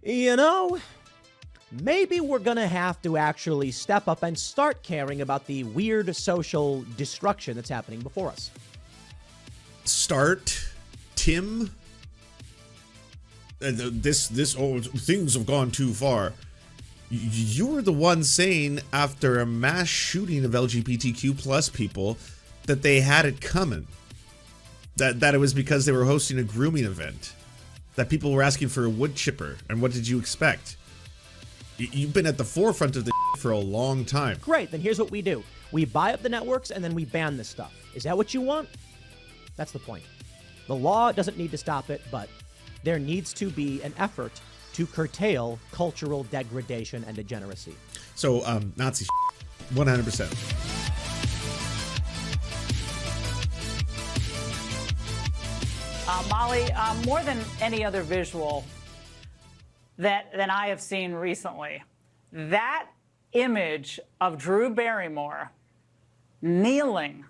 You know, maybe we're gonna have to actually step up and start caring about the weird social destruction that's happening before us. Start, Tim? Things have gone too far. You were the one saying after a mass shooting of LGBTQ plus people that they had it coming. That it was because they were hosting a grooming event. That people were asking for a wood chipper. And what did you expect? You've been at the forefront of the for a long time. Great, then here's what we do. We buy up the networks and then we ban this stuff. Is that what you want? That's the point. The law doesn't need to stop it, but there needs to be an effort to curtail cultural degradation and degeneracy. So, Nazi 100%. Molly, more than any other visual than I have seen recently, that image of Drew Barrymore kneeling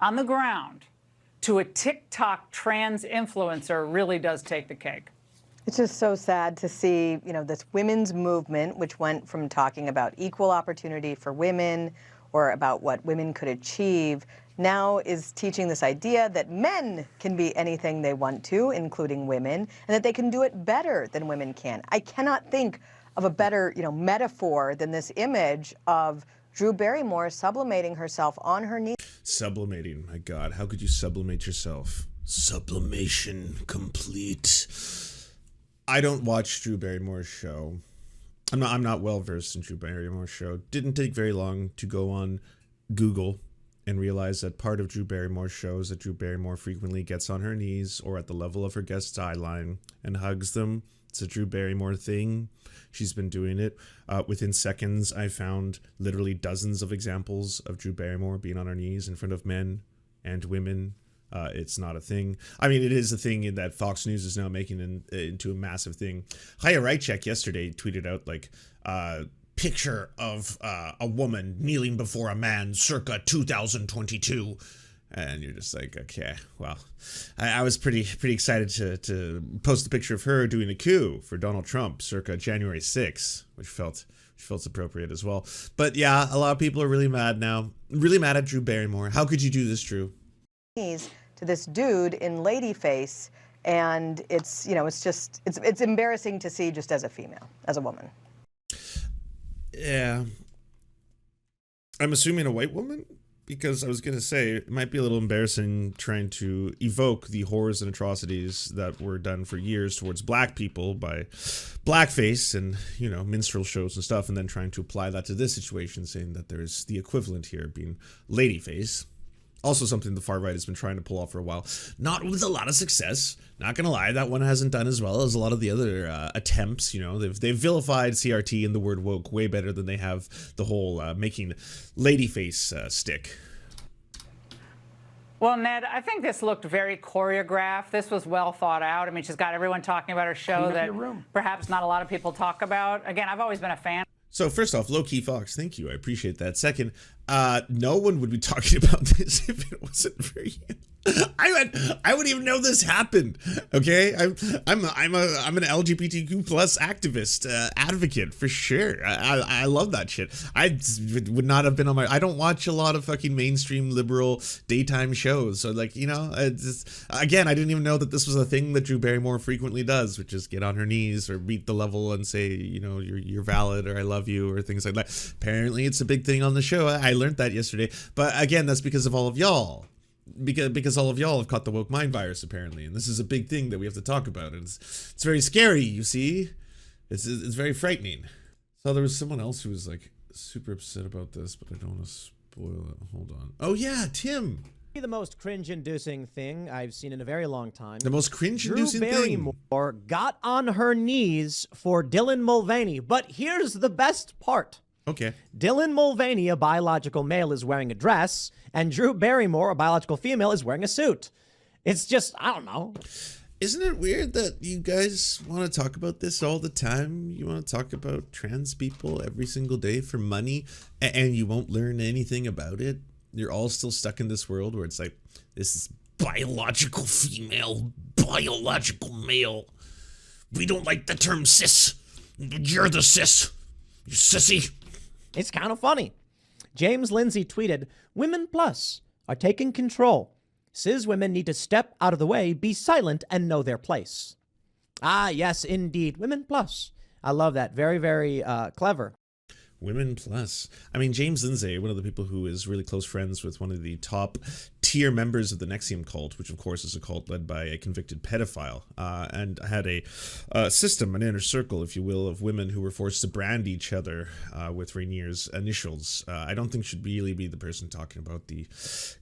on the ground to a TikTok trans influencer really does take the cake. It's just so sad to see, you know, this women's movement, which went from talking about equal opportunity for women or about what women could achieve, now is teaching this idea that men can be anything they want to, including women, and that they can do it better than women can. I cannot think of a better, you know, metaphor than this image of Drew Barrymore sublimating herself on her knees. Sublimating, my God, how could you sublimate yourself? Sublimation complete. I don't watch Drew Barrymore's show. I'm not well versed in Drew Barrymore's show. Didn't take very long to go on Google and realize that part of Drew Barrymore's show is that Drew Barrymore frequently gets on her knees or at the level of her guest's eye line and hugs them. It's a Drew Barrymore thing. She's been doing it. Within seconds, I found literally dozens of examples of Drew Barrymore being on her knees in front of men and women. It's not a thing. I mean, it is a thing that Fox News is now making into a massive thing. HARASSMENT yesterday tweeted out, like, picture of a woman kneeling before a man circa 2022. And you're just like, okay, well, I was pretty excited to post a picture of her doing a coup for Donald Trump circa January 6th, which felt appropriate as well. But yeah, a lot of people are really mad now. Really mad at Drew Barrymore. How could you do this, Drew? To this dude in lady face, and it's, you know, it's embarrassing to see just as a female, as a woman. Yeah. I'm assuming a white woman? Because I was going to say, it might be a little embarrassing trying to evoke the horrors and atrocities that were done for years towards black people by blackface and, you know, minstrel shows and stuff, and then trying to apply that to this situation, saying that there's the equivalent here being ladyface. Also something the far right has been trying to pull off for a while. Not with a lot of success. Not gonna lie, that one hasn't done as well as a lot of the other attempts. You know, they've vilified CRT and the word woke way better than they have the whole making ladyface stick. Well, Ned, I think this looked very choreographed. This was well thought out. I mean, she's got everyone talking about her show that perhaps not a lot of people talk about. Again, I've always been a fan. So first off, low-key Fox, thank you. I appreciate that. Second, no one would be talking about this if it wasn't for you. I wouldn't even know this happened. Okay, I'm an LGBTQ plus activist, advocate for sure. I love that shit. I would not have been on my. I don't watch a lot of fucking mainstream liberal daytime shows. So like, you know, again, I didn't even know that this was a thing that Drew Barrymore frequently does, which is get on her knees or beat the level and say, you know, you're valid or I love you or things like that. Apparently, it's a big thing on the show. I learned that yesterday. But again, that's because of all of y'all. Because all of y'all have caught the woke mind virus, apparently, and this is a big thing that we have to talk about. And it's very scary, you see. It's very frightening. So there was someone else who was like super upset about this, but I don't want to spoil it. Hold on. Oh yeah, Tim. The most cringe-inducing thing I've seen in a very long time. The most cringe-inducing thing. Drew Barrymore got on her knees for Dylan Mulvaney, but here's the best part. Okay. Dylan Mulvaney, a biological male, is wearing a dress, and Drew Barrymore, a biological female, is wearing a suit. It's just, I don't know. Isn't it weird that you guys want to talk about this all the time? You want to talk about trans people every single day for money, and you won't learn anything about it? You're all still stuck in this world where it's like, this is biological female, biological male. We don't like the term cis. You're the cis. You sissy. It's kind of funny. James Lindsay tweeted, Women Plus are taking control. Cis women need to step out of the way, be silent, and know their place. Ah, yes, indeed. Women Plus. I love that. Very, very clever. Women Plus. I mean, James Lindsay, one of the people who is really close friends with one of the top tier members of the Nexium cult, which of course is a cult led by a convicted pedophile, and had a system, an inner circle, if you will, of women who were forced to brand each other with Rainier's initials. I don't think should really be the person talking about the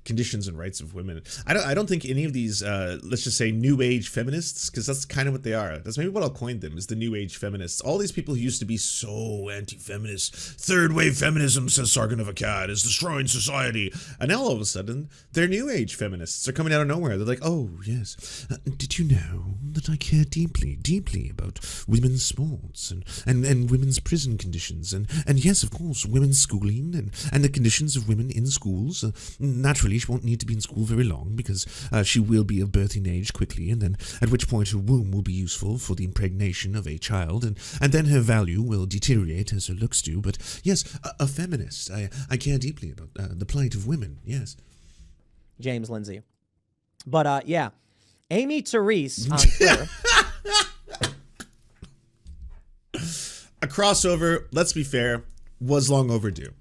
conditions and rights of women. I don't think any of these, let's just say, new age feminists, because that's kind of what they are. That's maybe what I'll coin them, is the new age feminists. All these people who used to be so anti-feminist. Third wave feminism, says Sargon of Akkad, is destroying society. And now all of a sudden, they're new age feminists. They're coming out of nowhere. They're like, oh, yes. Did you know that I care deeply, deeply about women's sports and women's prison conditions? And yes, of course, women's schooling and the conditions of women in schools. Naturally, she won't need to be in school very long because she will be of birthing age quickly, and then at which point her womb will be useful for the impregnation of a child, and then her value will deteriorate as her looks do. But yes, a feminist. I care deeply about the plight of women, yes. James Lindsay. But yeah, Amy Therese on Twitter. A crossover, let's be fair, was long overdue.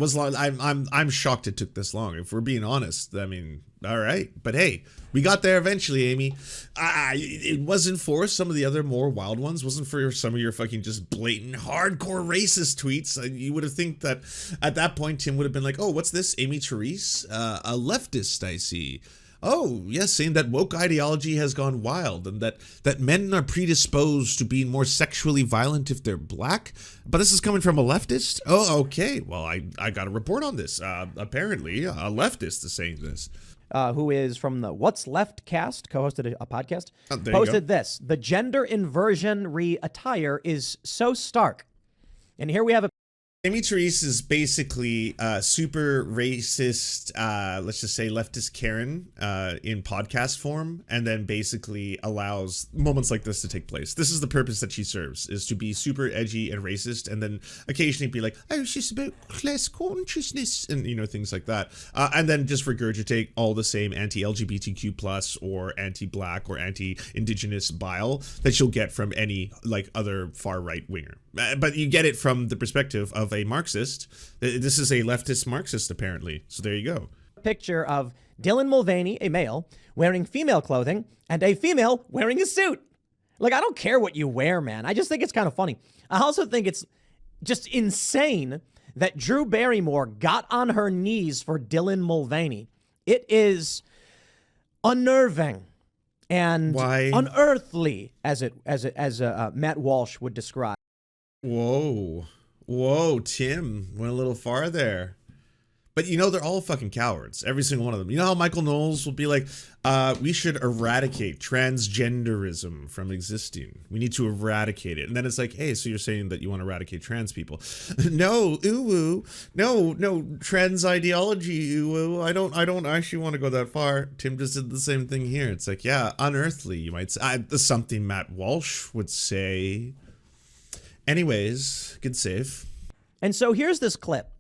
I'm shocked it took this long. If we're being honest, I mean, all right, but hey, we got there eventually, Amy. It wasn't for some of the other more wild ones. Wasn't for some of your fucking just blatant hardcore racist tweets. You would have think that at that point Tim would have been like, oh, what's this, Amy Therese, a leftist, I see. Oh, yes, saying that woke ideology has gone wild and that men are predisposed to being more sexually violent if they're black. But this is coming from a leftist? Oh, okay. Well, I got a report on this. Apparently, a leftist is saying this. Who is from the What's Left cast, co-hosted a podcast, posted this. The gender inversion attire is so stark. And here we have a Amy Therese is basically super racist, let's just say leftist Karen in podcast form, and then basically allows moments like this to take place. This is the purpose that she serves, is to be super edgy and racist, and then occasionally be like, oh, she's about class consciousness, and, you know, things like that. And then just regurgitate all the same anti-LGBTQ plus or anti-black or anti-indigenous bile that you'll get from any, like, other far-right winger. But you get it from the perspective of a Marxist. This is a leftist Marxist, apparently. So there you go. Picture of Dylan Mulvaney, a male, wearing female clothing, and a female wearing a suit. Like, I don't care what you wear, man. I just think it's kind of funny. I also think it's just insane that Drew Barrymore got on her knees for Dylan Mulvaney. It is unnerving and unearthly, as Matt Walsh would describe. Whoa, Tim went a little far there. But you know, they're all fucking cowards, every single one of them. You know how Michael Knowles will be like, we should eradicate transgenderism from existing. We need to eradicate it. And then it's like, hey, so you're saying that you want to eradicate trans people? No, no, trans ideology, I don't actually want to go that far. Tim just did the same thing here. It's like, yeah, unearthly, you might say. Something Matt Walsh would say. Anyways, good save. And so here's this clip.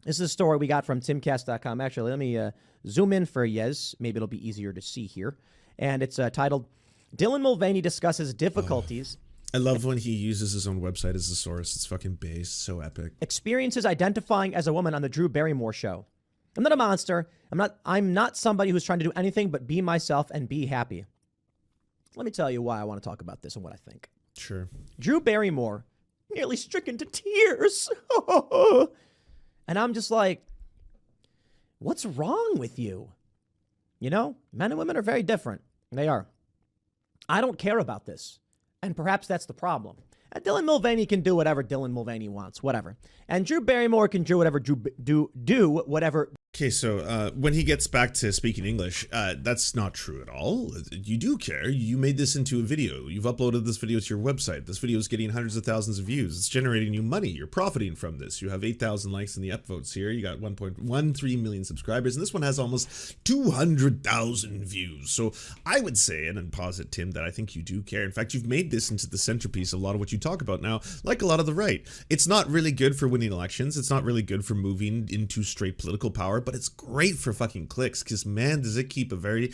This is a story we got from timcast.com. Actually, let me zoom in for Yez. Maybe it'll be easier to see here. And it's titled, Dylan Mulvaney discusses difficulties. I love when he uses his own website as a source. It's fucking based. So epic. Experiences identifying as a woman on the Drew Barrymore show. I'm not a monster. I'm not somebody who's trying to do anything but be myself and be happy. Let me tell you why I want to talk about this and what I think. Sure. Drew Barrymore, nearly stricken to tears. And I'm just like, what's wrong with you? You know, men and women are very different. They are. I don't care about this. And perhaps that's the problem. And Dylan Mulvaney can do whatever Dylan Mulvaney wants, whatever. And Drew Barrymore can do whatever do whatever Okay, so when he gets back to speaking English, that's not true at all. You do care. You made this into a video. You've uploaded this video to your website. This video is getting hundreds of thousands of views. It's generating you money. You're profiting from this. You have 8,000 likes in the upvotes here. You got 1.13 million subscribers, and this one has almost 200,000 views. So I would say, and then posit, Tim, that I think you do care. In fact, you've made this into the centerpiece of a lot of what you talk about now, like a lot of the right. It's not really good for winning elections. It's not really good for moving into straight political power, but it's great for fucking clicks, because man, does it keep a very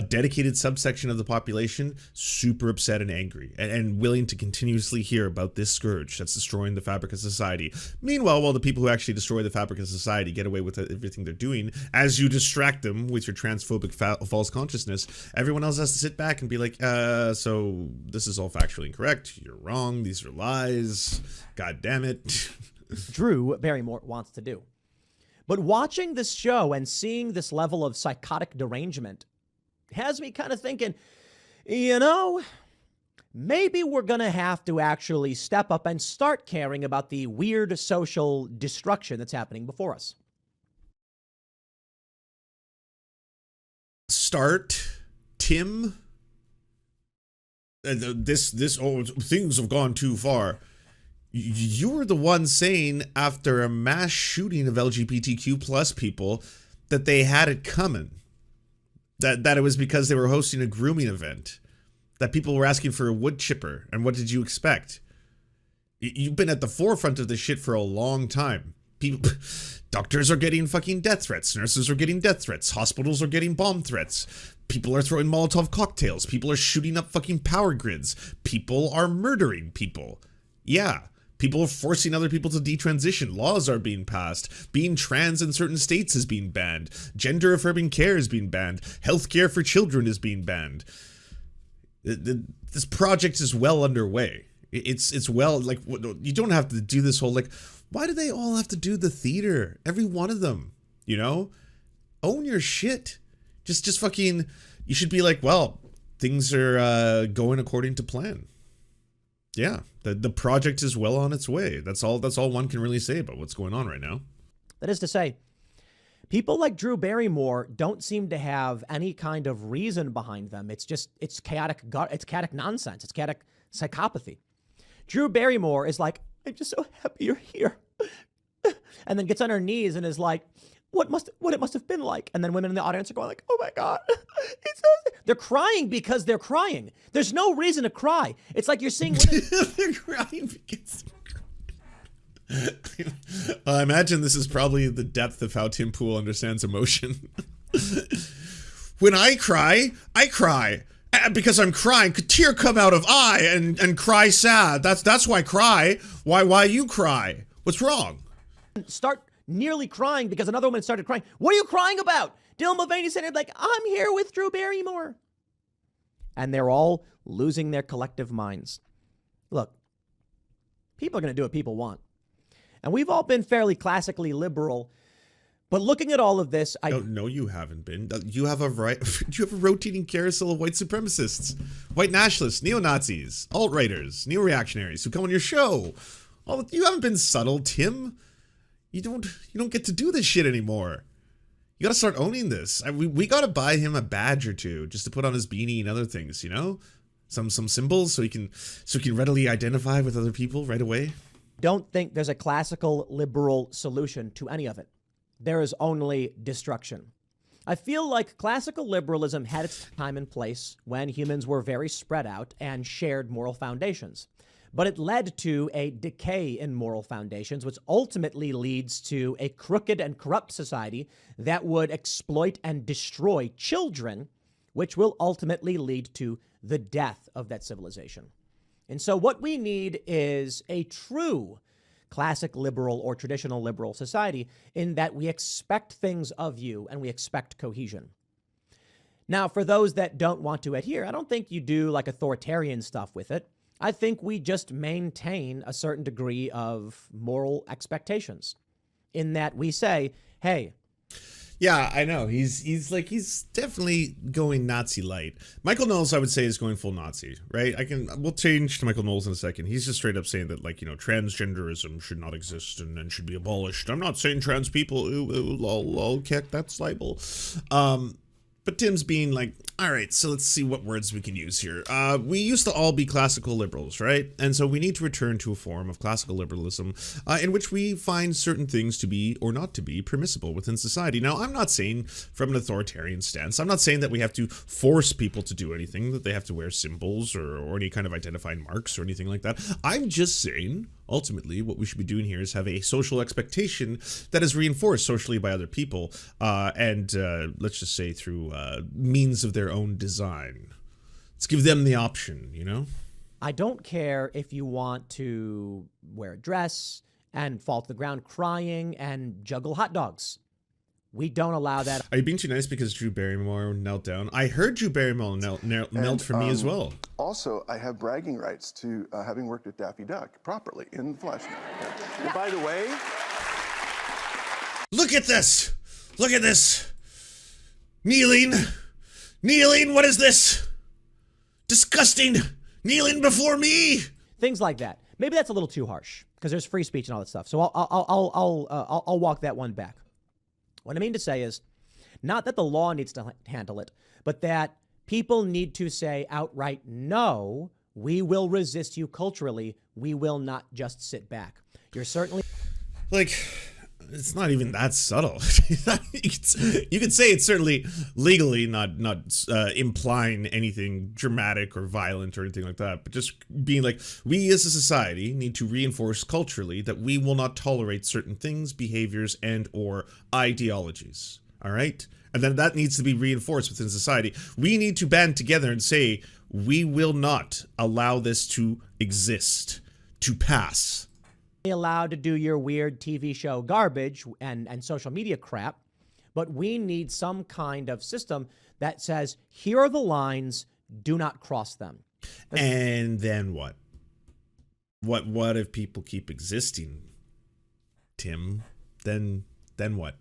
dedicated subsection of the population super upset and angry and willing to continuously hear about this scourge that's destroying the fabric of society. Meanwhile, while the people who actually destroy the fabric of society get away with everything they're doing, as you distract them with your transphobic false consciousness, everyone else has to sit back and be like, so this is all factually incorrect. You're wrong. These are lies. God damn it. Drew Barrymore wants to do. But watching this show and seeing this level of psychotic derangement has me kind of thinking, you know, maybe we're going to have to actually step up and start caring about the weird social destruction that's happening before us. Start, Tim. Things have gone too far. You were the one saying after a mass shooting of LGBTQ plus people that they had it coming. That it was because they were hosting a grooming event. That people were asking for a wood chipper. And what did you expect? You've been at the forefront of this shit for a long time. People, doctors are getting fucking death threats. Nurses are getting death threats. Hospitals are getting bomb threats. People are throwing Molotov cocktails. People are shooting up fucking power grids. People are murdering people. Yeah. People are forcing other people to detransition. Laws are being passed. Being trans in certain states is being banned. Gender-affirming care is being banned. Healthcare for children is being banned. This project is well underway. It's well, like, you don't have to do this whole, like, why do they all have to do the theater? Every one of them, you know? Own your shit. Just fucking, you should be like, well, things are going according to plan. Yeah, the project is well on its way. That's all one can really say about what's going on right now. That is to say, people like Drew Barrymore don't seem to have any kind of reason behind them. It's chaotic nonsense. It's chaotic psychopathy. Drew Barrymore is like, I'm just so happy you're here. And then gets on her knees and is like, what it must have been like. And then women in the audience are going like, oh my God. They're crying because they're crying. There's no reason to cry. It's like you're seeing women. They're crying because I imagine this is probably the depth of how Tim Pool understands emotion. When I cry because I'm crying. Could tear come out of eye and cry sad. That's why I cry. Why you cry? What's wrong? Start nearly crying because another woman started crying. What are you crying about? Dylan Mulvaney said, like, I'm here with Drew Barrymore. And they're all losing their collective minds. Look, people are going to do what people want. And we've all been fairly classically liberal. But looking at all of this, No, you haven't been. You have a rotating carousel of white supremacists, white nationalists, neo-Nazis, alt-righters, neo-reactionaries who come on your show. You haven't been subtle, Tim. You don't get to do this shit anymore. You got to start owning this. We got to buy him a badge or two just to put on his beanie and other things, you know? Some symbols so he can readily identify with other people right away. Don't think there's a classical liberal solution to any of it. There is only destruction. I feel like classical liberalism had its time and place when humans were very spread out and shared moral foundations. But it led to a decay in moral foundations, which ultimately leads to a crooked and corrupt society that would exploit and destroy children, which will ultimately lead to the death of that civilization. And so what we need is a true classic liberal or traditional liberal society in that we expect things of you and we expect cohesion. Now, for those that don't want to adhere, I don't think you do like authoritarian stuff with it. I think we just maintain a certain degree of moral expectations in that we say, hey, Yeah, I know. He's definitely going Nazi light. Michael Knowles, I would say, is going full Nazi, right? We'll change to Michael Knowles in a second. He's just straight up saying that, like, transgenderism should not exist and should be abolished. I'm not saying trans people, lol, kick, that's libel. But Tim's being like, all right, so let's see what words we can use here. We used to all be classical liberals, right? And so we need to return to a form of classical liberalism in which we find certain things to be or not to be permissible within society. Now, I'm not saying from an authoritarian stance, I'm not saying that we have to force people to do anything, that they have to wear symbols or any kind of identifying marks or anything like that. I'm just saying, ultimately, what we should be doing here is have a social expectation that is reinforced socially by other people, and let's just say through means of their own design. Let's give them the option, I don't care if you want to wear a dress and fall to the ground crying and juggle hot dogs. We don't allow that. Are you being too nice because Drew Barrymore knelt down? I heard Drew Barrymore knelt for me as well. Also, I have bragging rights to having worked with Daffy Duck properly in the flesh. And by the way... Look at this! Look at this! Kneeling! Kneeling, what is this? Disgusting! Kneeling before me! Things like that. Maybe that's a little too harsh because there's free speech and all that stuff. So I'll walk that one back. What I mean to say is not that the law needs to handle it, but that people need to say outright, no, we will resist you culturally. We will not just sit back. You're certainly... Like, it's not even that subtle. You could say it's certainly legally not implying anything dramatic or violent or anything like that, but just being like, we as a society need to reinforce culturally that we will not tolerate certain things, behaviors, and or ideologies. All right? And then that needs to be reinforced within society. We need to band together and say, we will not allow this to exist, to pass. Allowed to do your weird TV show garbage and social media crap, but we need some kind of system that says, here are the lines, do not cross them. And then what? What if people keep existing, Tim? Then what?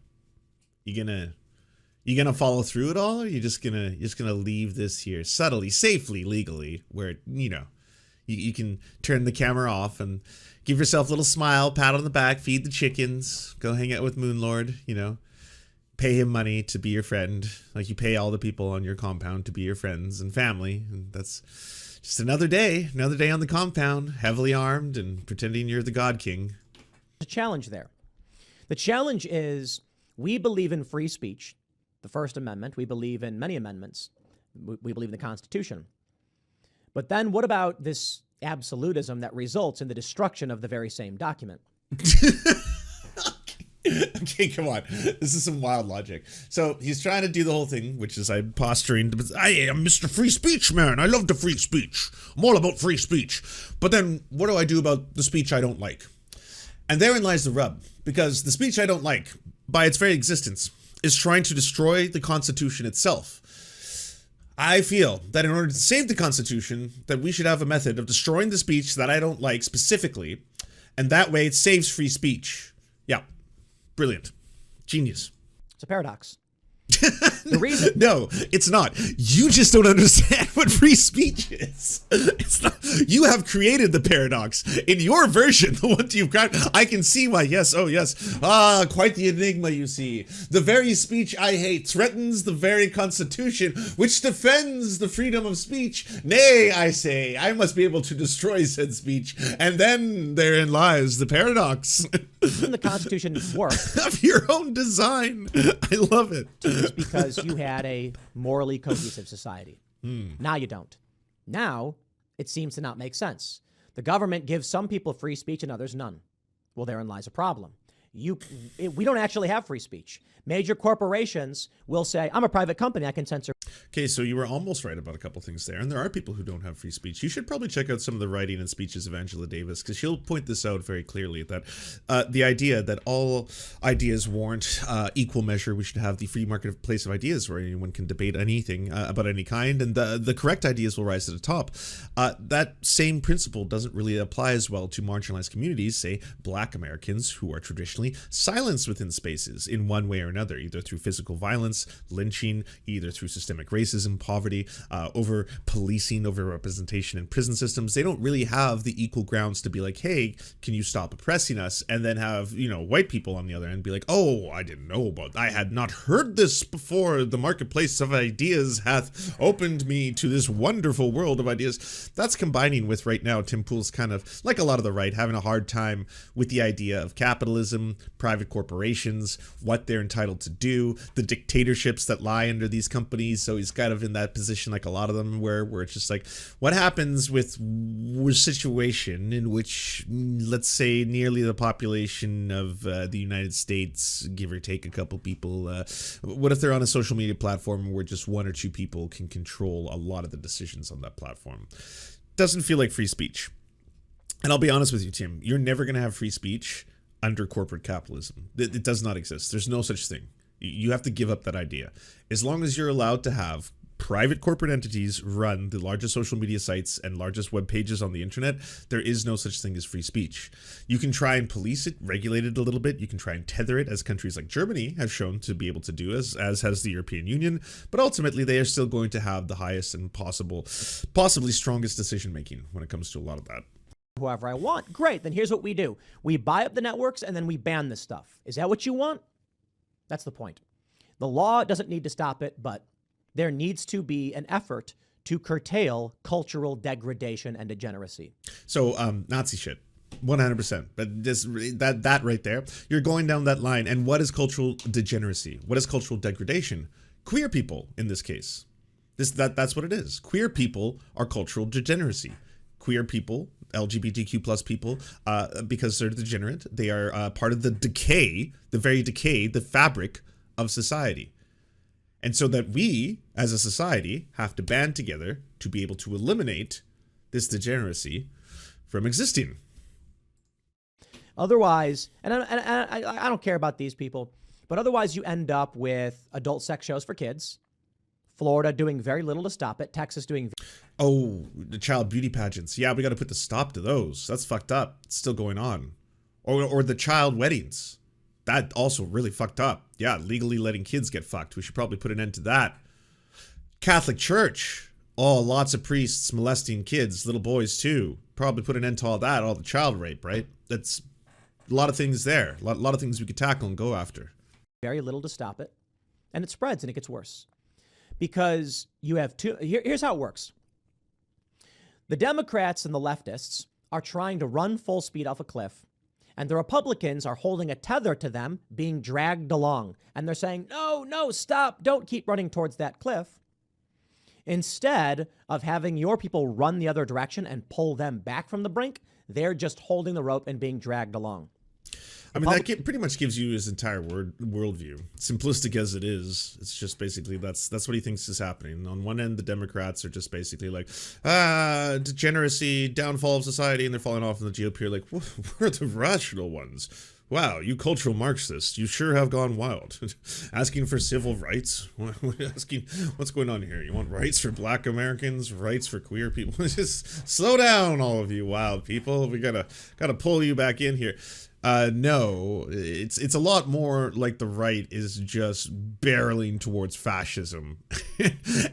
You gonna follow through it all, or you just gonna leave this here subtly, safely, legally, where you can turn the camera off and give yourself a little smile, pat on the back, feed the chickens, go hang out with Moonlord, pay him money to be your friend, like you pay all the people on your compound to be your friends and family. And that's just another day on the compound, heavily armed and pretending you're the God King. There's a challenge there. The challenge is we believe in free speech, the First Amendment. We believe in many amendments. We believe in the Constitution. But then what about this absolutism that results in the destruction of the very same document? Okay, come on. This is some wild logic. So he's trying to do the whole thing, which is I'm posturing. I am Mr. Free Speech, man. I love the free speech. I'm all about free speech. But then what do I do about the speech I don't like? And therein lies the rub. Because the speech I don't like, by its very existence, is trying to destroy the Constitution itself. I feel that in order to save the Constitution, that we should have a method of destroying the speech that I don't like specifically, and that way it saves free speech. Yeah. Brilliant. Genius. It's a paradox. The reason... No, it's not. You just don't understand what free speech is. It's not. You have created the paradox. In your version, the one you've got, I can see why. Yes, oh yes. Ah, quite the enigma, you see. The very speech I hate threatens the very Constitution, which defends the freedom of speech. Nay, I say, I must be able to destroy said speech. And then therein lies the paradox. The Constitution worked. Of your own design. I love it. Because you had a morally cohesive society. Now you don't. Now it seems to not make sense. The government gives some people free speech and others none. Well, therein lies a problem. We don't actually have free speech. Major corporations will say, I'm a private company, I can censor. Okay, so you were almost right about a couple things there, and there are people who don't have free speech. You should probably check out some of the writing and speeches of Angela Davis, because she'll point this out very clearly, that the idea that all ideas warrant equal measure, we should have the free marketplace of ideas where anyone can debate anything about any kind, and the correct ideas will rise to the top. That same principle doesn't really apply as well to marginalized communities, say Black Americans, who are traditionally unfortunately, silenced within spaces in one way or another, either through physical violence, lynching, either through systemic racism, poverty, over policing, over representation in prison systems. They don't really have the equal grounds to be like, hey, can you stop oppressing us? And then have, you know, white people on the other end be like, oh, I didn't know about, I had not heard this before. The marketplace of ideas hath opened me to this wonderful world of ideas. That's combining with right now Tim Pool's kind of, like a lot of the right, having a hard time with the idea of capitalism, private corporations, what they're entitled to do, the dictatorships that lie under these companies. So he's kind of in that position, like a lot of them, where it's just like, what happens with a situation in which, let's say, nearly the population of the United States, give or take a couple people, what if they're on a social media platform where just one or two people can control a lot of the decisions on that platform? Doesn't feel like free speech. And I'll be honest with you, Tim, you're never going to have free speech under corporate capitalism. It does not exist. There's no such thing. You have to give up that idea. As long as you're allowed to have private corporate entities run the largest social media sites and largest web pages on the internet, there is no such thing as free speech. You can try and police it, regulate it a little bit. You can try and tether it, as countries like Germany have shown to be able to do, as has the European Union. But ultimately, they are still going to have the highest and possibly strongest decision making when it comes to a lot of that. Whoever I want. Great. Then here's what we do. We buy up the networks and then we ban this stuff. Is that what you want? That's the point. The law doesn't need to stop it, but there needs to be an effort to curtail cultural degradation and degeneracy. So Nazi shit. 100%. But that right there, you're going down that line. And what is cultural degeneracy? What is cultural degradation? Queer people, in this case. That's what it is. Queer people are cultural degeneracy. Queer people, LGBTQ plus people, because they're degenerate, they are part of the decay, the fabric of society. And so that we, as a society, have to band together to be able to eliminate this degeneracy from existing. Otherwise, and I don't care about these people, but otherwise you end up with adult sex shows for kids, Florida doing very little to stop it, Texas doing... Oh, the child beauty pageants. Yeah, we got to put the stop to those. That's fucked up. It's still going on. Or the child weddings. That also really fucked up. Yeah, legally letting kids get fucked. We should probably put an end to that. Catholic Church. Oh, lots of priests molesting kids, little boys too. Probably put an end to all that, all the child rape, right? That's a lot of things there. A lot of things we could tackle and go after. Very little to stop it. And it spreads and it gets worse. Because you have two... Here's how it works. The Democrats and the leftists are trying to run full speed off a cliff, and the Republicans are holding a tether to them, being dragged along. And they're saying, no, stop, don't keep running towards that cliff. Instead of having your people run the other direction and pull them back from the brink, they're just holding the rope and being dragged along. I mean, that pretty much gives you his entire worldview. Simplistic as it is, it's just basically that's what he thinks is happening. On one end, the Democrats are just basically like, degeneracy, downfall of society, and they're falling off, and the GOP are like, we're the rational ones. Wow, you cultural Marxists, you sure have gone wild. Asking for civil rights? Asking, what's going on here? You want rights for black Americans? Rights for queer people? Just slow down, all of you wild people. We gotta pull you back in here. No, it's a lot more like the right is just barreling towards fascism.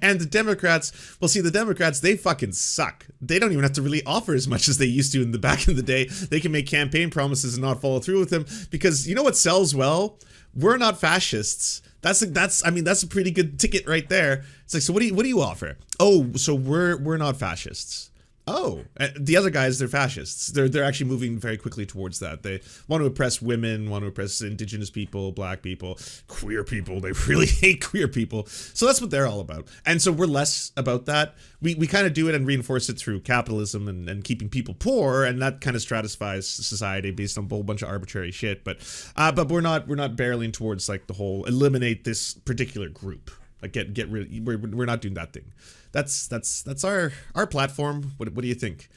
And the Democrats, well, see, the Democrats, they fucking suck. They don't even have to really offer as much as they used to in the day. They can make campaign promises and not follow through with them because you know what sells well? We're not fascists. That's a pretty good ticket right there. It's like, so what do you offer? Oh, so we're not fascists. Oh, the other guys, they're fascists. They're actually moving very quickly towards that. They want to oppress women, want to oppress indigenous people, black people, queer people. They really hate queer people. So that's what they're all about. And so we're less about that. We kind of do it and reinforce it through capitalism and keeping people poor, and that kind of stratifies society based on a whole bunch of arbitrary shit. But we're not barreling towards like the whole eliminate this particular group. Like get rid. We're not doing that thing. That's our platform. What do you think?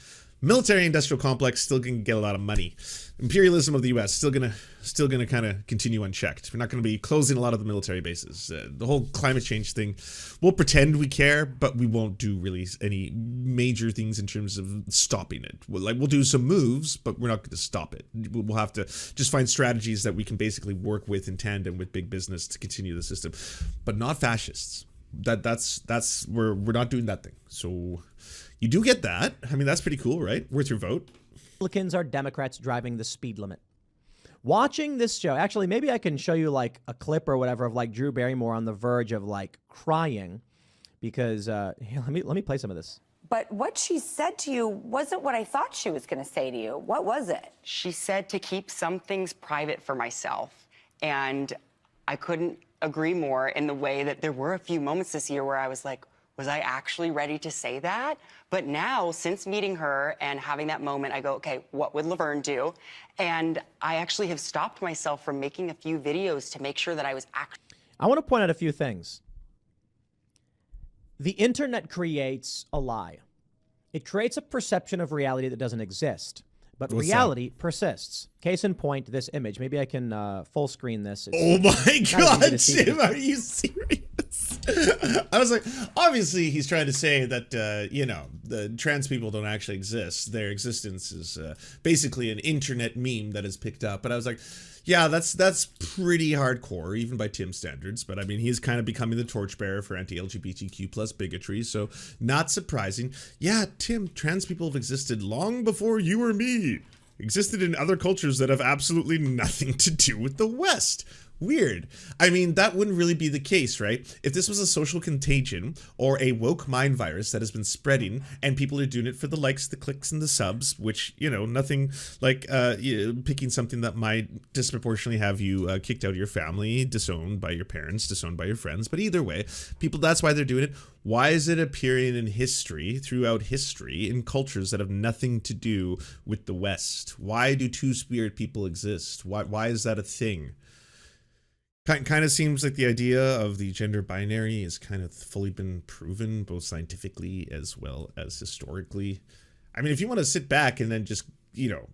Military industrial complex still gonna get a lot of money. Imperialism of the U.S. still gonna kind of continue unchecked. We're not gonna be closing a lot of the military bases. The whole climate change thing, we'll pretend we care, but we won't do really any major things in terms of stopping it. We'll do some moves, but we're not going to stop it. We'll have to just find strategies that we can basically work with in tandem with big business to continue the system, but not fascists. That's we're not doing that thing. So you do get that. I mean, that's pretty cool, right? Worth your vote. Republicans are Democrats driving the speed limit. Watching this show, actually, maybe I can show you like a clip or whatever of like Drew Barrymore on the verge of like crying, because here, let me play some of this. But what she said to you wasn't what I thought she was going to say to you. What was it? She said to keep some things private for myself, and I couldn't agree more in the way that there were a few moments this year where I was like, was I actually ready to say that? But now, since meeting her and having that moment, I go, okay, what would Laverne do? And I actually have stopped myself from making a few videos to make sure that I was actually... I want to point out a few things. The internet creates a lie. It creates a perception of reality that doesn't exist. But What's reality persists. Case in point, this image. Maybe I can full screen this. Oh my God, Tim, are you serious? I was like, obviously he's trying to say that, you know, the trans people don't actually exist. Their existence is basically an internet meme that is picked up. But I was like, yeah, that's pretty hardcore, even by Tim's standards. But I mean, he's kind of becoming the torchbearer for anti-LGBTQ plus bigotry. So not surprising. Yeah, Tim, trans people have existed long before you or me. Existed in other cultures that have absolutely nothing to do with the West. Weird. I mean, that wouldn't really be the case, right? If this was a social contagion or a woke mind virus that has been spreading and people are doing it for the likes, the clicks, and the subs, which, you know, nothing like picking something that might disproportionately have you kicked out of your family, disowned by your parents, disowned by your friends. But either way, people, that's why they're doing it. Why is it appearing in history, throughout history, in cultures that have nothing to do with the West? Why do two-spirit people exist? Why is that a thing? Kind of seems like the idea of the gender binary has kind of fully been proven, both scientifically as well as historically. I mean, if you want to sit back and then just, you know,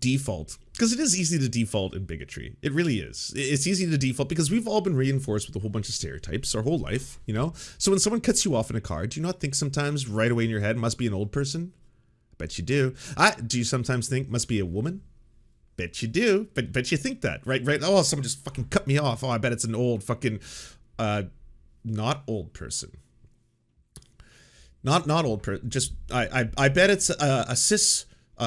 default, because it is easy to default in bigotry. It really is. It's easy to default because we've all been reinforced with a whole bunch of stereotypes our whole life, you know? So when someone cuts you off in a car, do you not think sometimes right away in your head, must be an old person? I bet you do. Do you sometimes think must be a woman? Bet you do, but bet you think that, right? Oh, someone just fucking cut me off. Oh, I bet it's an old fucking, not old person. Not old person. Just I bet it's a cis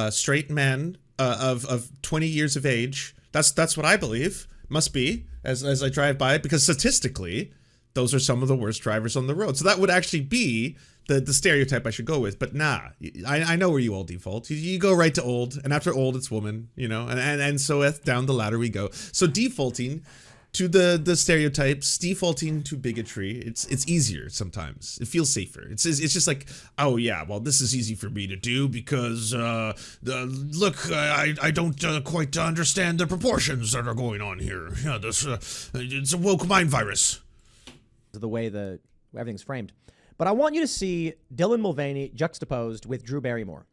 straight man of 20 years of age. That's what I believe. Must be as I drive by, because statistically, those are some of the worst drivers on the road. So that would actually be the stereotype I should go with. But nah, I know where you all default. You go right to old, and after old, it's woman, you know, and so down the ladder we go. So defaulting to the stereotypes, defaulting to bigotry, it's easier sometimes. It feels safer. It's just like, oh yeah, well, this is easy for me to do because look, I don't quite understand the proportions that are going on here. Yeah, this it's a woke mind virus. The way everything's framed. But I want you to see Dylan Mulvaney juxtaposed with Drew Barrymore.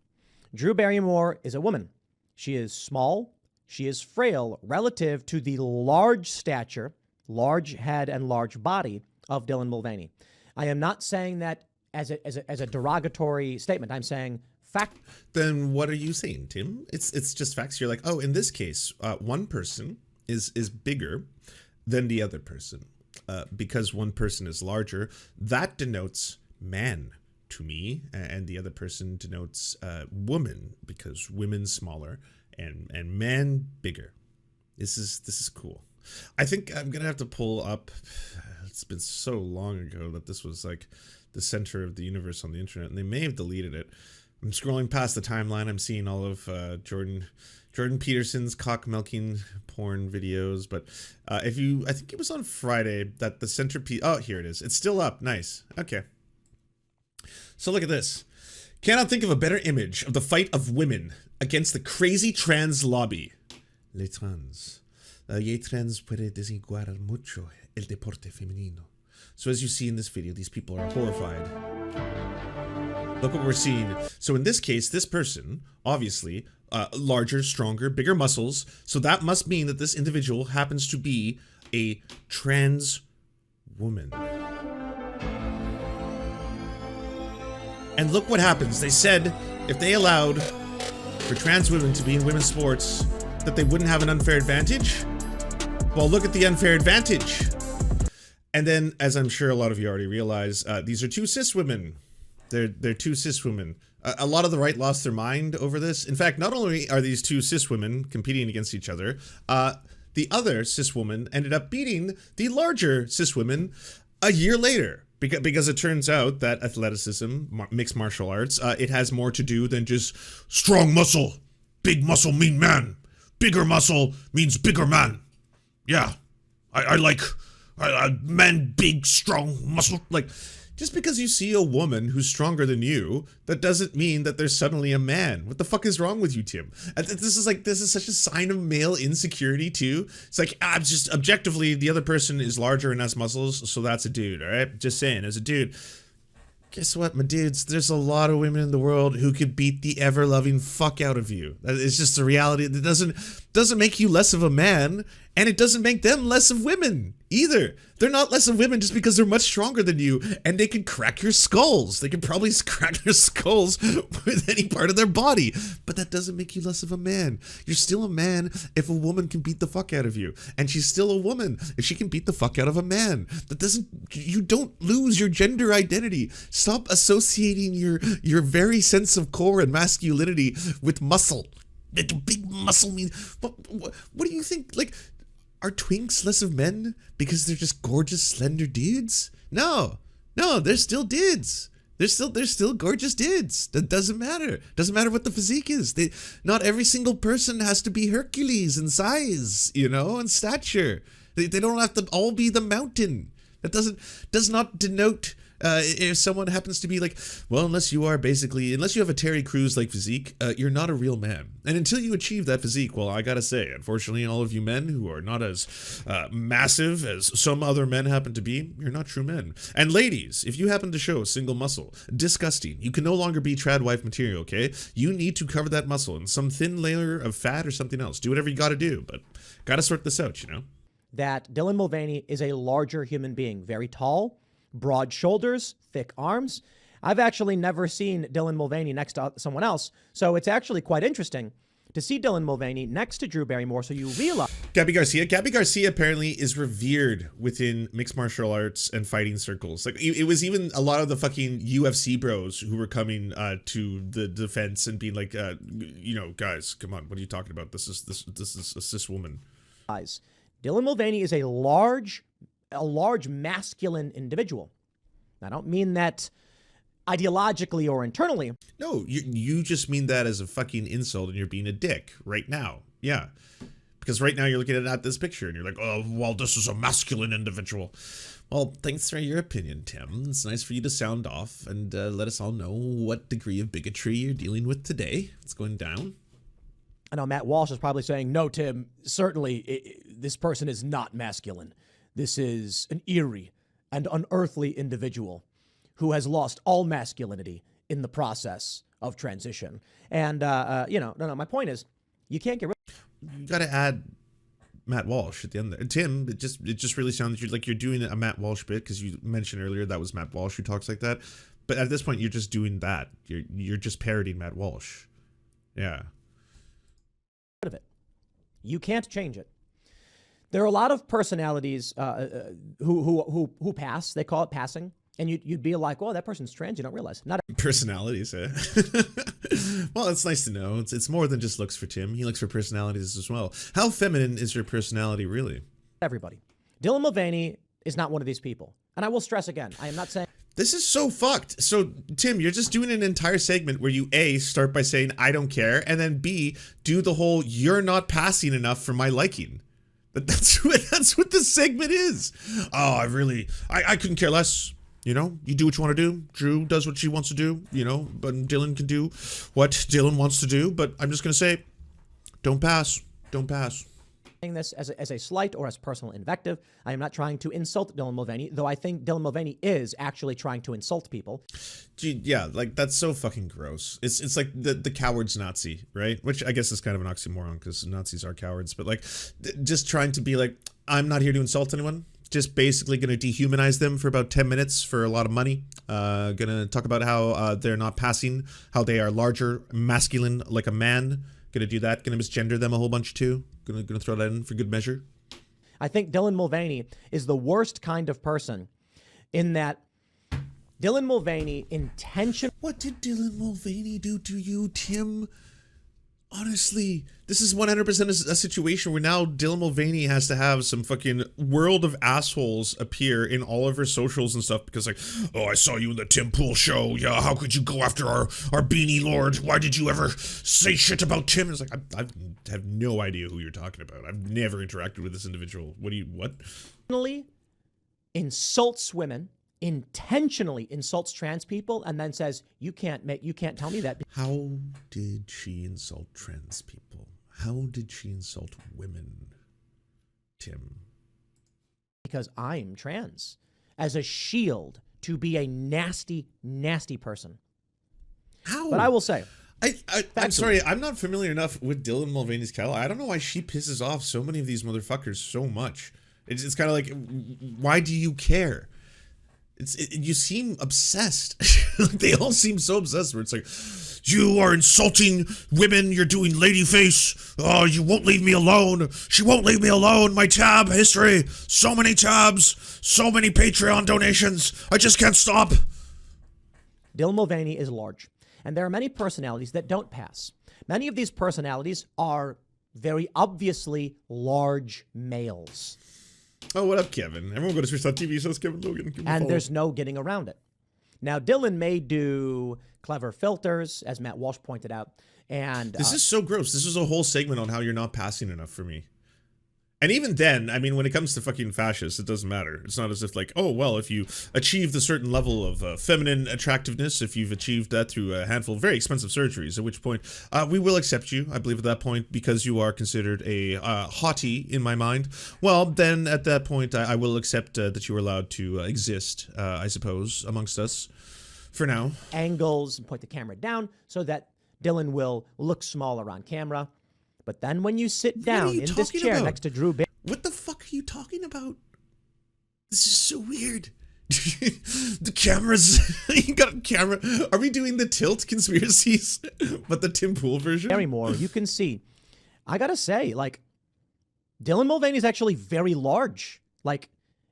Drew Barrymore is a woman. She is small. She is frail relative to the large stature, large head, and large body of Dylan Mulvaney. I am not saying that as a derogatory statement. I'm saying fact. Then what are you saying, Tim? It's just facts. You're like, oh, in this case, one person is bigger than the other person. Because one person is larger, that denotes man to me, and the other person denotes woman, because women's smaller and man bigger. This is cool. I think I'm gonna have to pull up. It's been so long ago that this was like the center of the universe on the internet, and they may have deleted it. I'm scrolling past the timeline. I'm seeing all of Jordan Peterson's cock-milking porn videos, but I think it was on Friday that the centerpiece, oh, here it is. It's still up. Nice. Okay. So look at this. Cannot think of a better image of the fight of women against the crazy trans lobby. Les trans. Y trans puede desigualar mucho el deporte femenino. So as you see in this video, these people are horrified Look what we're seeing. So in this case, this person, obviously, larger, stronger, bigger muscles. So that must mean that this individual happens to be a trans woman. And look what happens. They said if they allowed for trans women to be in women's sports, that they wouldn't have an unfair advantage. Well, look at the unfair advantage. And then, as I'm sure a lot of you already realize, these are two cis women. They're two cis women. A lot of the right lost their mind over this. In fact, not only are these two cis women competing against each other, the other cis woman ended up beating the larger cis women a year later. Because it turns out that athleticism, mixed martial arts, it has more to do than just strong muscle. Big muscle mean man. Bigger muscle means bigger man. Yeah, I like men, big, strong muscle. Like, just because you see a woman who's stronger than you, that doesn't mean that they're suddenly a man. What the fuck is wrong with you, Tim? This is such a sign of male insecurity too. It's like, just objectively, the other person is larger and has muscles, so that's a dude, all right? Just saying, as a dude. Guess what, my dudes? There's a lot of women in the world who could beat the ever-loving fuck out of you. It's just the reality. It doesn't make you less of a man, and it doesn't make them less of women either. They're not less of women just because they're much stronger than you, and they can crack your skulls. They can probably crack your skulls with any part of their body, but that doesn't make you less of a man. You're still a man if a woman can beat the fuck out of you, and she's still a woman if she can beat the fuck out of a man. You don't lose your gender identity. Stop associating your very sense of core and masculinity with muscle. Like a big muscle means. What do you think? Like, are twinks less of men because they're just gorgeous, slender dudes? No, they're still dudes. They're still gorgeous dudes. That doesn't matter. Doesn't matter what the physique is. Not every single person has to be Hercules in size, and stature. They don't have to all be the mountain. That does not denote if someone happens to be like, well, unless you have a Terry Crews-like physique, you're not a real man. And until you achieve that physique, well, I gotta say, unfortunately, all of you men who are not as massive as some other men happen to be, you're not true men. And ladies, if you happen to show a single muscle, disgusting. You can no longer be trad wife material, okay? You need to cover that muscle in some thin layer of fat or something else. Do whatever you gotta do, but gotta sort this out, That Dylan Mulvaney is a larger human being, very tall, broad shoulders, thick arms. I've actually never seen Dylan Mulvaney next to someone else, so it's actually quite interesting to see Dylan Mulvaney next to Drew Barrymore, so you realize... Gabby Garcia apparently is revered within mixed martial arts and fighting circles. Like, it was even a lot of the fucking UFC bros who were coming to the defense and being like, guys, come on, what are you talking about? This is a cis woman. Dylan Mulvaney is a large masculine individual. I don't mean that ideologically or internally. No, you just mean that as a fucking insult and you're being a dick right now. Yeah. Because right now you're looking at this picture and you're like, oh, well, this is a masculine individual. Well, thanks for your opinion, Tim. It's nice for you to sound off and let us all know what degree of bigotry you're dealing with today. It's going down. I know Matt Walsh is probably saying, no, Tim, certainly this person is not masculine. This is an eerie and unearthly individual who has lost all masculinity in the process of transition. And, my point is, you can't get rid of... You got to add Matt Walsh at the end there. Tim, it just really sounds like you're doing a Matt Walsh bit because you mentioned earlier that was Matt Walsh who talks like that. But at this point, you're just doing that. You're just parodying Matt Walsh. Yeah. Of it. You can't change it. There are a lot of personalities who pass. They call it passing. And you'd be like, well, that person's trans. You don't realize. Not personalities, eh? Well, it's nice to know. It's more than just looks for Tim. He looks for personalities as well. How feminine is your personality, really? Everybody. Dylan Mulvaney is not one of these people. And I will stress again, I am not saying... This is so fucked. So, Tim, you're just doing an entire segment where you A, start by saying, I don't care, and then B, do the whole, you're not passing enough for my liking. That's what this segment is. Oh, I couldn't care less. You do what you want to do. Drew does what she wants to do, but Dylan can do what Dylan wants to do. But I'm just going to say, don't pass. Don't pass. this as a slight or as personal invective. I am not trying to insult Dylan Mulvaney, though I think Dylan Mulvaney is actually trying to insult people. Gee, yeah, like that's so fucking gross. It's like the coward's Nazi, right? Which I guess is kind of an oxymoron because Nazis are cowards, but like just trying to be like, I'm not here to insult anyone. Just basically going to dehumanize them for about 10 minutes for a lot of money. Gonna talk about how they're not passing, how they are larger, masculine like a man. Gonna do that. Gonna misgender them a whole bunch too. Gonna throw that in for good measure. I think Dylan Mulvaney is the worst kind of person in that Dylan Mulvaney intentionally... What did Dylan Mulvaney do to you, Tim? Honestly, this is 100% a situation where now Dylan Mulvaney has to have some fucking world of assholes appear in all of her socials and stuff because like, oh, I saw you in the Tim Pool show. Yeah, how could you go after our beanie lord? Why did you ever say shit about Tim? It's like, I have no idea who you're talking about. I've never interacted with this individual. What? Intentionally insults women, intentionally insults trans people, and then says, you can't tell me that. How did she insult trans people? How did she insult women, Tim? Because I'm trans, as a shield to be a nasty, nasty person. How? But I will say, I'm sorry, I'm not familiar enough with Dylan Mulvaney's catalog. I don't know why she pisses off so many of these motherfuckers so much. It's kind of like, why do you care? You seem obsessed. They all seem so obsessed where it's like, you are insulting women, you're doing ladyface, oh, you won't leave me alone, she won't leave me alone, my tab history, so many tabs, so many Patreon donations, I just can't stop. Dylan Mulvaney is large, and there are many personalities that don't pass. Many of these personalities are very obviously large males. Oh, what up, Kevin? Everyone go to Switch.tv, says Kevin Logan. And there's no getting around it. Now, Dylan may do clever filters, as Matt Walsh pointed out. And this is so gross. This was a whole segment on how you're not passing enough for me. And even then, I mean, when it comes to fucking fascists, it doesn't matter. It's not as if like, oh, well, if you achieved a certain level of feminine attractiveness, if you've achieved that through a handful of very expensive surgeries, at which point we will accept you, I believe at that point, because you are considered a hottie in my mind. Well, then at that point, I will accept that you are allowed to exist, I suppose, amongst us for now. Angles and point the camera down so that Dylan will look smaller on camera. But then when you sit down in this chair next to Drew Barrymore... What the fuck are you talking about? This is so weird. The cameras... You got a camera... Are we doing the tilt conspiracies? But the Tim Pool version? Barrymore, you can see. I gotta say, like, Dylan Mulvaney is actually very large. Like,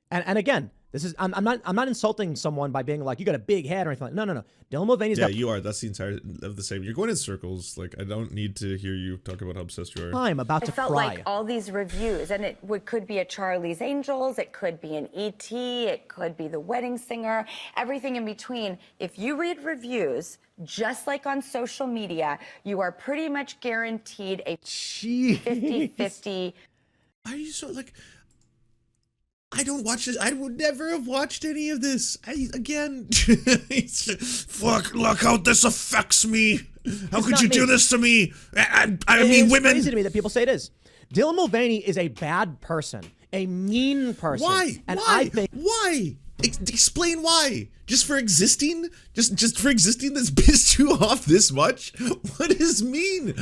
and again... This is I'm not insulting someone by being like, you got a big head or anything like that. No. Dylan Mulvaney's got... Yeah, you are. That's the entire of the same. You're going in circles. Like, I don't need to hear you talk about how obsessed you are. I'm about to cry. I felt like all these reviews, and it could be a Charlie's Angels, it could be an E.T., it could be The Wedding Singer, everything in between. If you read reviews, just like on social media, you are pretty much guaranteed a 50-50. Are you so, like... I don't watch this. I would never have watched any of this. Again, fuck, look how this affects me. How could you do this to me? I mean, women. It's crazy to me that people say it is. Dylan Mulvaney is a bad person, a mean person. Why? And why? I think... Why? Explain why. Just for existing? Just for existing that's pissed you off this much? What does mean?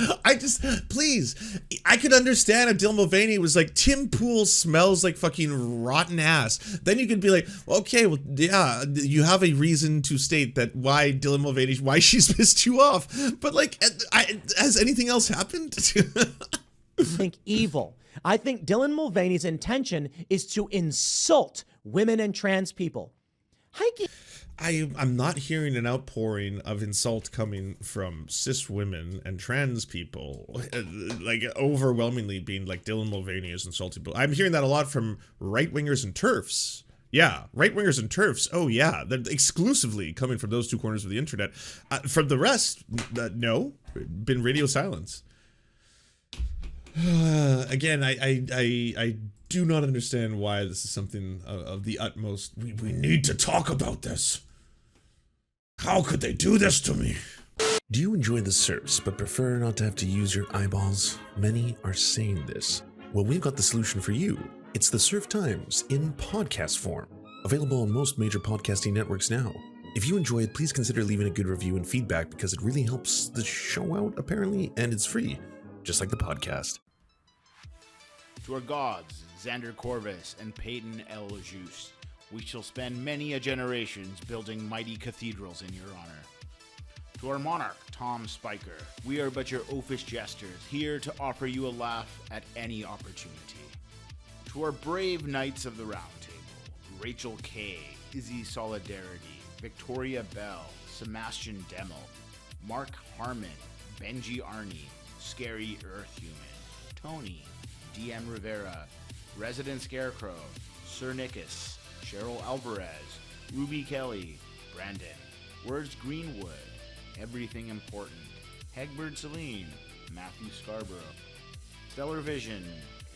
Please. I could understand if Dylan Mulvaney was like, Tim Pool smells like fucking rotten ass. Then you could be like, okay, well, yeah, you have a reason to state that why Dylan Mulvaney, why she's pissed you off. But like, has anything else happened? I think evil. I think Dylan Mulvaney's intention is to insult women and trans people. I'm not hearing an outpouring of insult coming from cis women and trans people, like overwhelmingly being like Dylan Mulvaney is insulting people. I'm hearing that a lot from right-wingers and TERFs. Yeah, right-wingers and TERFs. Oh yeah, they're exclusively coming from those two corners of the internet. From the rest, no, been radio silence. Again, I do not understand why this is something of the utmost. We need to talk about this. How could they do this to me? Do you enjoy the Serfs but prefer not to have to use your eyeballs? Many are saying this. Well, we've got the solution for you. It's the Serf Times in podcast form, available on most major podcasting networks now. If you enjoy it, please consider leaving a good review and feedback because it really helps the show out, apparently, and it's free, just like the podcast. To our gods, Xander Corvus and Peyton L. Juste, we shall spend many a generations building mighty cathedrals in your honor. To our monarch, Tom Spiker, we are but your oafish jesters, here to offer you a laugh at any opportunity. To our brave knights of the Round Table, Rachel K., Izzy Solidarity, Victoria Bell, Sebastian Demmel, Mark Harmon, Benji Arney, Scary Earth Human, Tony, DM Rivera, Resident Scarecrow, Sir Nickus, Cheryl Alvarez, Ruby Kelly, Brandon, Words Greenwood, Everything Important, Hegbert Celine, Matthew Scarborough, Stellar Vision,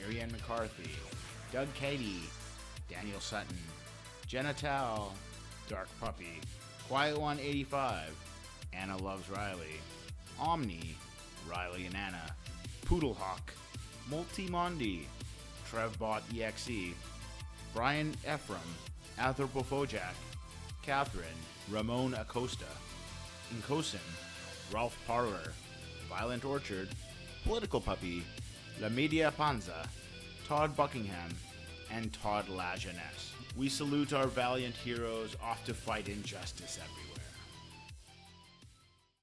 Ariane McCarthy, Doug Cady, Daniel Sutton, Jenna Tal, Dark Puppy, Quiet One 85, Anna Loves Riley, Omni, Riley and Anna, Poodlehawk, Multimondi, Trevbot EXE, Brian Ephraim, Anthropophojack, Catherine, Ramon Acosta, Incosin, Ralph Parler, Violent Orchard, Political Puppy, La Media Panza, Todd Buckingham, and Todd La Jeunesse. We salute our valiant heroes off to fight injustice everywhere.